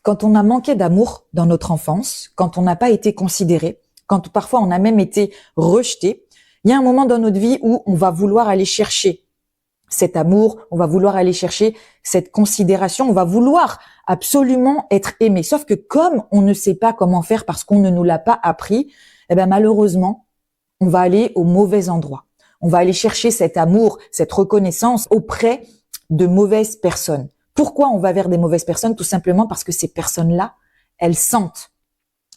quand on a manqué d'amour dans notre enfance, quand on n'a pas été considéré, quand parfois on a même été rejeté, il y a un moment dans notre vie où on va vouloir aller chercher cet amour, on va vouloir aller chercher cette considération, on va vouloir absolument être aimé. Sauf que comme on ne sait pas comment faire parce qu'on ne nous l'a pas appris, eh ben malheureusement, on va aller au mauvais endroit. On va aller chercher cet amour, cette reconnaissance auprès de mauvaises personnes. Pourquoi on va vers des mauvaises personnes? Tout simplement parce que ces personnes-là, elles sentent.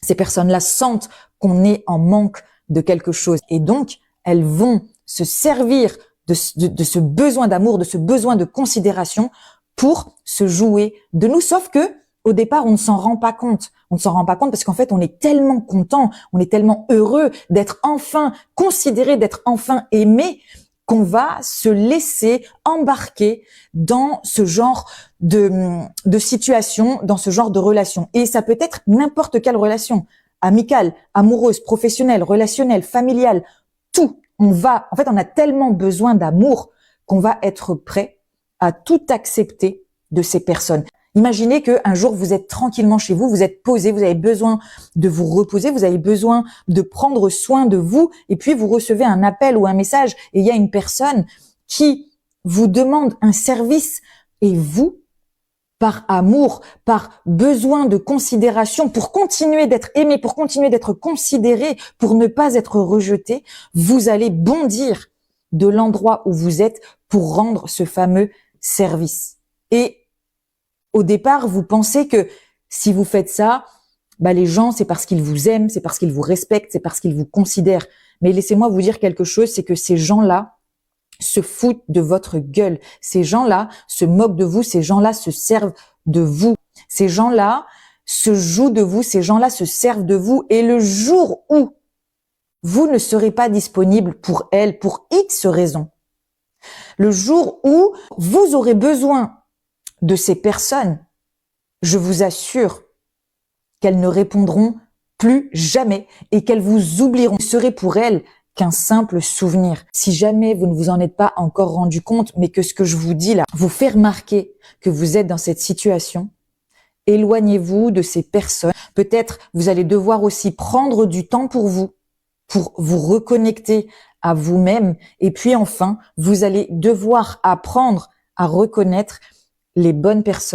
Ces personnes-là sentent qu'on est en manque de quelque chose. Et donc, elles vont se servir de ce besoin d'amour, de ce besoin de considération pour se jouer de nous. Sauf que, au départ, on ne s'en rend pas compte. On ne s'en rend pas compte parce qu'en fait, on est tellement content, on est tellement heureux d'être enfin considéré, d'être enfin aimé, qu'on va se laisser embarquer dans ce genre de situation, dans ce genre de relation. Et ça peut être n'importe quelle relation, amicale, amoureuse, professionnelle, relationnelle, familiale, tout. On a tellement besoin d'amour qu'on va être prêt à tout accepter de ces personnes. Imaginez qu'un jour, vous êtes tranquillement chez vous, vous êtes posé, vous avez besoin de vous reposer, vous avez besoin de prendre soin de vous, et puis vous recevez un appel ou un message, et il y a une personne qui vous demande un service, et vous, par amour, par besoin de considération, pour continuer d'être aimé, pour continuer d'être considéré, pour ne pas être rejeté, vous allez bondir de l'endroit où vous êtes pour rendre ce fameux service. Et au départ, vous pensez que si vous faites ça, les gens, c'est parce qu'ils vous aiment, c'est parce qu'ils vous respectent, c'est parce qu'ils vous considèrent. Mais laissez-moi vous dire quelque chose, c'est que ces gens-là se foutent de votre gueule. Ces gens-là se moquent de vous, ces gens-là se servent de vous. Ces gens-là se jouent de vous, ces gens-là se servent de vous. Et le jour où vous ne serez pas disponible pour elles, pour X raisons, le jour où vous aurez besoin de ces personnes, je vous assure qu'elles ne répondront plus jamais et qu'elles vous oublieront. Vous serez pour elles qu'un simple souvenir. Si jamais vous ne vous en êtes pas encore rendu compte, mais que ce que je vous dis là vous fait remarquer que vous êtes dans cette situation, éloignez-vous de ces personnes. Peut-être vous allez devoir aussi prendre du temps pour vous reconnecter à vous-même. Et puis enfin, vous allez devoir apprendre à reconnaître les bonnes personnes